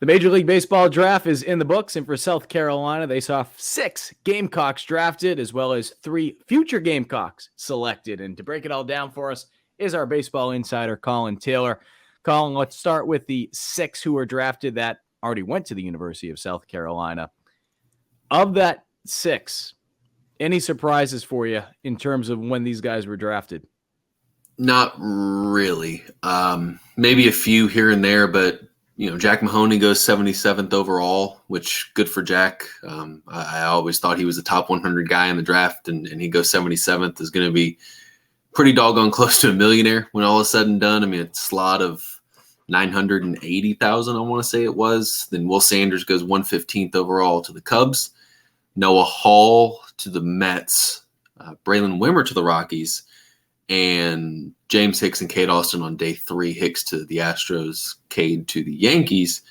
The Major League Baseball draft is in the books, and for South Carolina, they saw 6 Gamecocks drafted, as well as 3 future Gamecocks selected. And to break it all down for us is our baseball insider, Collyn Taylor. Collyn, let's start with the 6 who were drafted that already went to the University of South Carolina. Of that 6, any surprises for you in terms of when these guys were drafted? Not really. Maybe a few here and there, but Jack Mahoney goes 77th overall, which good for Jack. I always thought he was a top 100 guy in the draft, and he goes 77th is going to be pretty doggone close to a millionaire when all is said and done. I mean, it's a slot of 980,000, I want to say it was. Then Will Sanders goes 115th overall to the Cubs. Noah Hall to the Mets. Braylon Wimmer to the Rockies. And James Hicks and Cade Austin on day 3. Hicks to the Astros, Cade to the Yankees.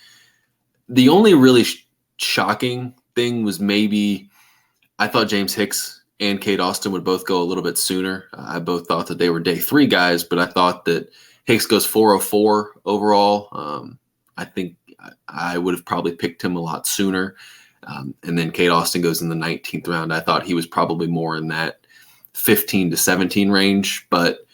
The only really shocking thing was maybe I thought James Hicks and Cade Austin would both go a little bit sooner. I both thought that they were day 3 guys, but I thought that Hicks goes 404 overall. I think I would have probably picked him a lot sooner. And then Cade Austin goes in the 19th round. I thought he was probably more in that 15 to 17 range, but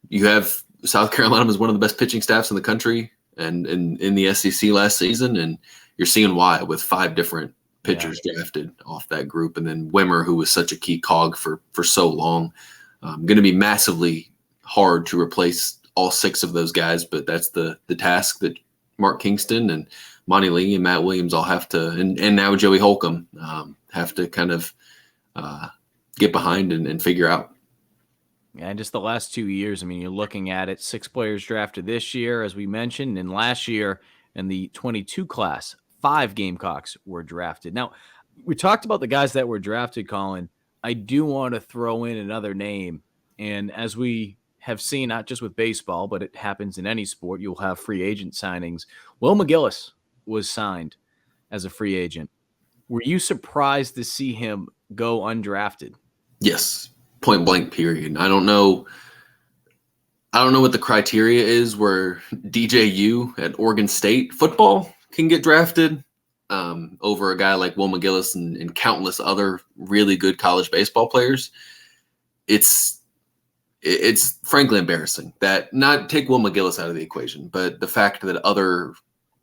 you have South Carolina was one of the best pitching staffs in the country and in the SEC last season, and you're seeing why with 5 different pitchers drafted off that group, and then Wimmer, who was such a key cog for so long, going to be massively hard to replace all 6 of those guys, but that's the task that Mark Kingston and Monty Lee and Matt Williams all have to, and now Joey Holcomb have to kind of get behind and figure out. And just the last 2 years, I mean, you're looking at it, 6 players drafted this year, as we mentioned, and last year in the 22 class, 5 Gamecocks were drafted. Now, we talked about the guys that were drafted, Collyn. I do want to throw in another name, and as we have seen, not just with baseball, but it happens in any sport, you'll have free agent signings. Will McGillis was signed as a free agent. Were you surprised to see him go undrafted? Yes, point blank, period. I don't know what the criteria is where DJU at Oregon State football can get drafted over a guy like Will McGillis and countless other really good college baseball players. It's frankly embarrassing that not take Will McGillis out of the equation, but the fact that other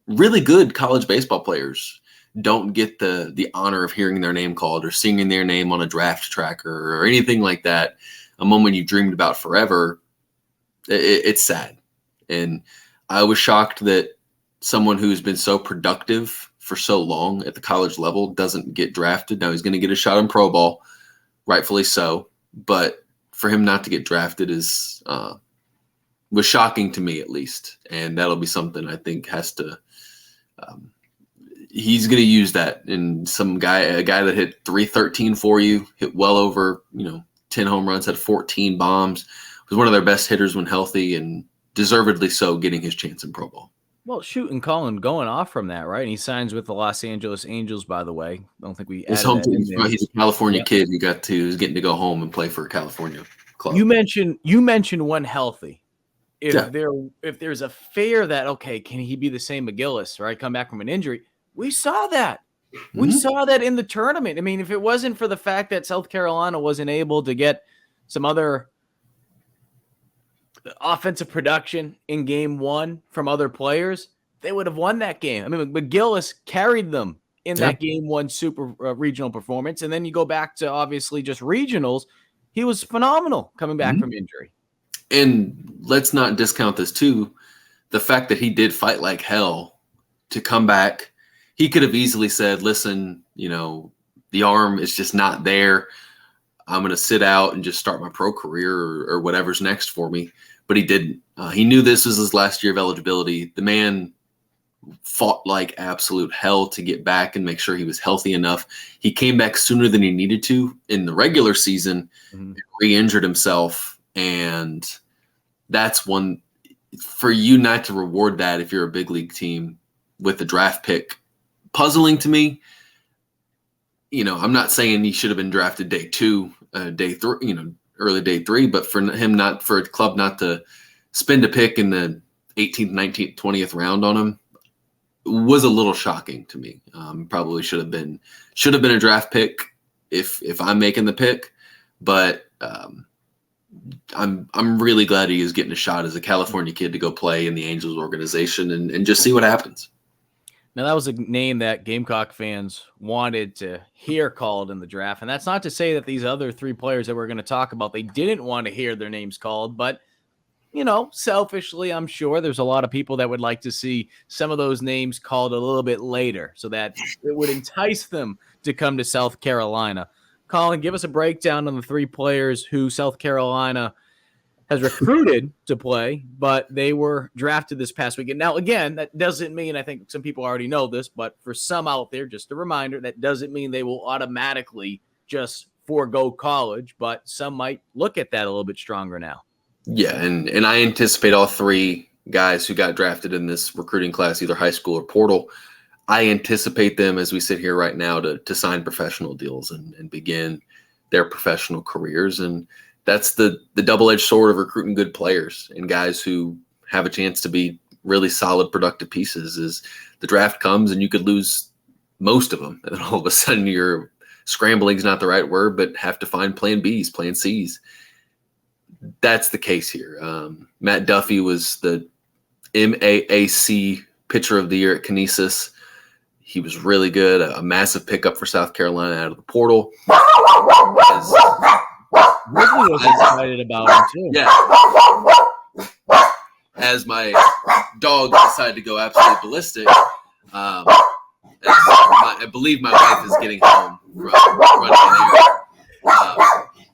really good college baseball players don't get the honor of hearing their name called or singing their name on a draft tracker or anything like that, a moment you dreamed about forever. It's sad. And I was shocked that someone who's been so productive for so long at the college level doesn't get drafted. Now he's going to get a shot in pro ball, rightfully so. But for him not to get drafted was shocking to me, at least. And that'll be something I think has to he's going to use that in a guy that hit 313 for you, hit well over 10 home runs, had 14 bombs, was one of their best hitters when healthy, and deservedly so, getting his chance in pro ball. Well, shooting Collyn going off from that, right? And he signs with the Los Angeles Angels, by the way. I don't think we his home team. He's a California kid who's getting to go home and play for a California club. You mentioned when healthy. If there's a fear that, okay, can he be the same McGillis, right? Come back from an injury. We saw that. Mm-hmm. We saw that in the tournament. I mean, if it wasn't for the fact that South Carolina wasn't able to get some other offensive production in game 1 from other players, they would have won that game. I mean, McGillis carried them in that game 1 super regional performance. And then you go back to obviously just regionals. He was phenomenal coming back from injury. And let's not discount this too. The fact that he did fight like hell to come back. He could have easily said, listen, the arm is just not there. I'm going to sit out and just start my pro career or whatever's next for me. But he didn't. He knew this was his last year of eligibility. The man fought like absolute hell to get back and make sure he was healthy enough. He came back sooner than he needed to in the regular season, re-injured himself. And that's one for you not to reward that if you're a big league team with the draft pick. Puzzling to me. I'm not saying he should have been drafted day 2, day 3, early day 3, but for a club not to spend a pick in the 18th, 19th, 20th round on him was a little shocking to me. Probably should have been a draft pick if I'm making the pick, but I'm really glad he is getting a shot as a California kid to go play in the Angels organization and just see what happens. Now, that was a name that Gamecock fans wanted to hear called in the draft. And that's not to say that these other three players that we're going to talk about, they didn't want to hear their names called. But, selfishly, I'm sure there's a lot of people that would like to see some of those names called a little bit later so that it would entice them to come to South Carolina. Collyn, give us a breakdown on the three players who South Carolina has recruited to play, but they were drafted this past weekend. Now, again, that doesn't mean, I think some people already know this, but for some out there, just a reminder, that doesn't mean they will automatically just forego college, but some might look at that a little bit stronger now. Yeah, and I anticipate all three guys who got drafted in this recruiting class, either high school or portal, I anticipate them as we sit here right now to sign professional deals and begin their professional careers. And that's the double-edged sword of recruiting good players and guys who have a chance to be really solid, productive pieces. Is the draft comes and you could lose most of them, and then all of a sudden you're scrambling is not the right word, but have to find plan Bs, plan Cs. That's the case here. Matt Duffy was the MAAC Pitcher of the Year at Canisius. He was really good, a massive pickup for South Carolina out of the portal. Ridley was excited about him too. Yeah. As my dog decided to go absolutely ballistic, I believe my wife is getting home from running there.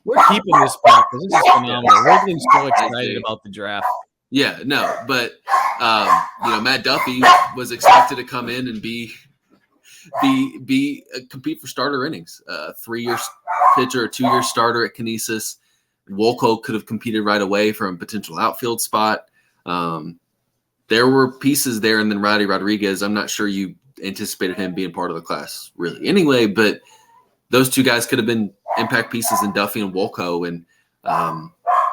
We're keeping this back because this is phenomenal. Ridley's so excited about the draft. Yeah, no, but Matt Duffy was expected to come in and compete for starter innings. 3-year pitcher, a 2-year starter at Canisius. Wolko could have competed right away for a potential outfield spot. There were pieces there, and then Roddy Rodriguez. I'm not sure you anticipated him being part of the class really anyway, but those two guys could have been impact pieces in Duffy and Wolko, and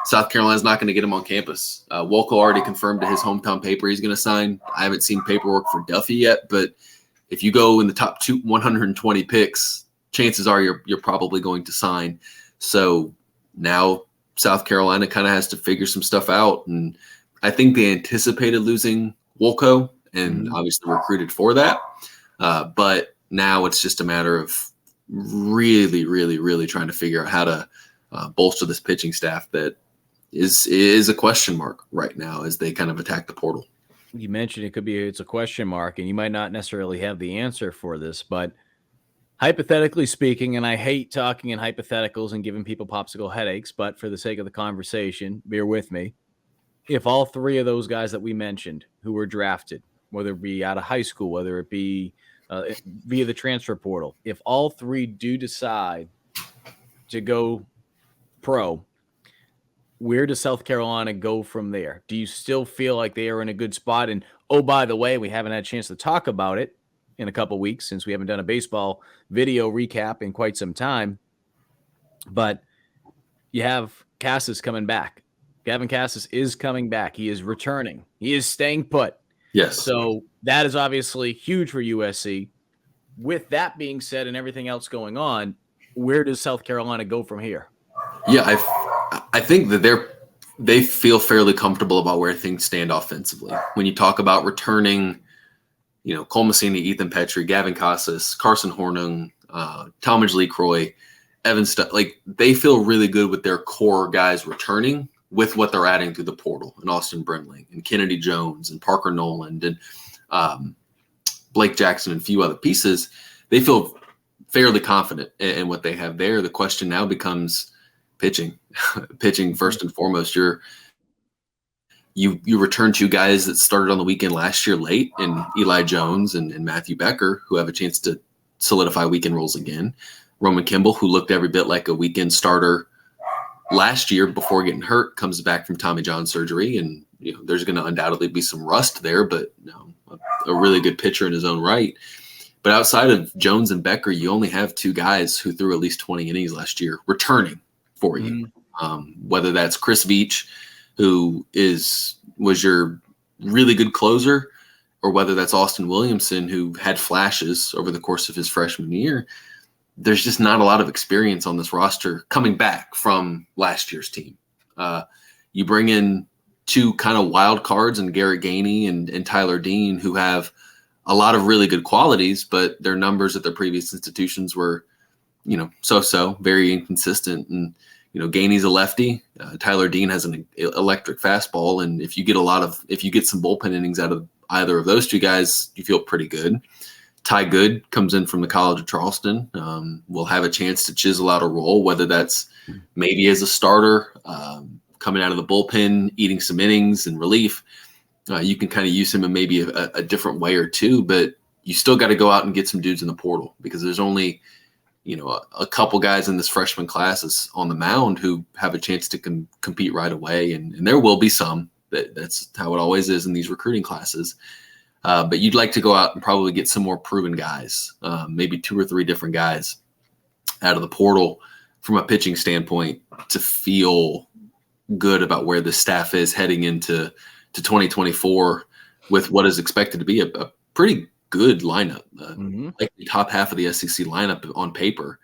South Carolina's not going to get him on campus. Wolko already confirmed to his hometown paper he's going to sign. I haven't seen paperwork for Duffy yet, but if you go in the top 120 picks, chances are you're probably going to sign. So now South Carolina kind of has to figure some stuff out, and I think they anticipated losing Wolko and obviously recruited for that. But now it's just a matter of really, really, really trying to figure out how to bolster this pitching staff that is a question mark right now as they kind of attack the portal. You mentioned it's a question mark, and you might not necessarily have the answer for this, but hypothetically speaking, and I hate talking in hypotheticals and giving people popsicle headaches, but for the sake of the conversation, bear with me. If all three of those guys that we mentioned who were drafted, whether it be out of high school, whether it be via the transfer portal, if all three do decide to go pro, where does South Carolina go from there? Do you still feel like they are in a good spot? And, oh, by the way, we haven't had a chance to talk about it in a couple weeks since we haven't done a baseball video recap in quite some time. But you have Casas coming back. Gavin Casas is coming back. He is returning. He is staying put. Yes. So that is obviously huge for USC. With that being said and everything else going on, where does South Carolina go from here? Yeah, I think that they feel fairly comfortable about where things stand offensively. When you talk about returning, Cole Messini, Ethan Petrie, Gavin Casas, Carson Hornung, Talmadge LeCroy, Evan they feel really good with their core guys returning with what they're adding through the portal, and Austin Brimley and Kennedy Jones and Parker Noland and Blake Jackson and a few other pieces. They feel fairly confident in what they have there. The question now becomes pitching. Pitching first and foremost. You return two guys that started on the weekend last year late, in Eli Jones and Matthew Becker, who have a chance to solidify weekend roles again. Roman Kimball, who looked every bit like a weekend starter last year before getting hurt, comes back from Tommy John surgery, and there's going to undoubtedly be some rust there, but a really good pitcher in his own right. But outside of Jones and Becker, you only have two guys who threw at least 20 innings last year returning for you. Whether that's Chris Veach, who was your really good closer, or whether that's Austin Williamson, who had flashes over the course of his freshman year, there's just not a lot of experience on this roster coming back from last year's team. You bring in two kind of wild cards in Garrett Gainey and Tyler Dean, who have a lot of really good qualities, but their numbers at their previous institutions were, so-so, very inconsistent. And, Gainey's a lefty. Tyler Dean has an electric fastball. And if you get some bullpen innings out of either of those two guys, you feel pretty good. Ty Good comes in from the College of Charleston. Will have a chance to chisel out a role, whether that's maybe as a starter, coming out of the bullpen, eating some innings and relief. You can kind of use him in maybe a different way or two, but you still got to go out and get some dudes in the portal, because there's only, a couple guys in this freshman class is on the mound who have a chance to compete right away. And there will be some. That's how it always is in these recruiting classes. But you'd like to go out and probably get some more proven guys, maybe 2 or 3 different guys out of the portal from a pitching standpoint, to feel good about where the staff is heading into 2024 with what is expected to be a pretty good lineup, like the top half of the SEC lineup on paper.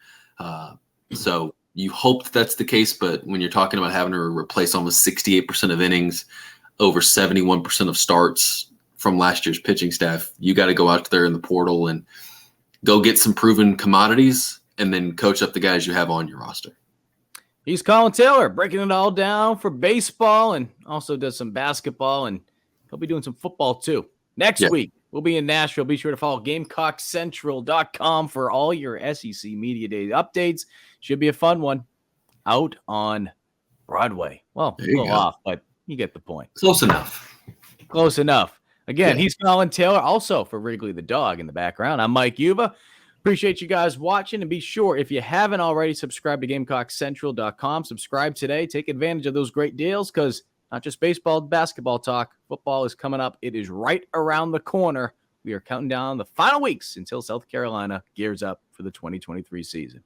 So you hope that's the case, but when you're talking about having to replace almost 68% of innings, over 71% of starts from last year's pitching staff, you got to go out there in the portal and go get some proven commodities and then coach up the guys you have on your roster. He's Collyn Taylor, breaking it all down for baseball, and also does some basketball, and he'll be doing some football too. Next week, we'll be in Nashville. Be sure to follow GamecockCentral.com for all your SEC Media Day updates. Should be a fun one. Out on Broadway. Well, a little off, but you get the point. Close enough. Close enough. Again, he's Collyn Taylor, also for Wrigley the Dog in the background. I'm Mike Yuba. Appreciate you guys watching, and be sure, if you haven't already, subscribe to GamecockCentral.com. Subscribe today. Take advantage of those great deals, because not just baseball, basketball talk. Football is coming up. It is right around the corner. We are counting down the final weeks until South Carolina gears up for the 2023 season.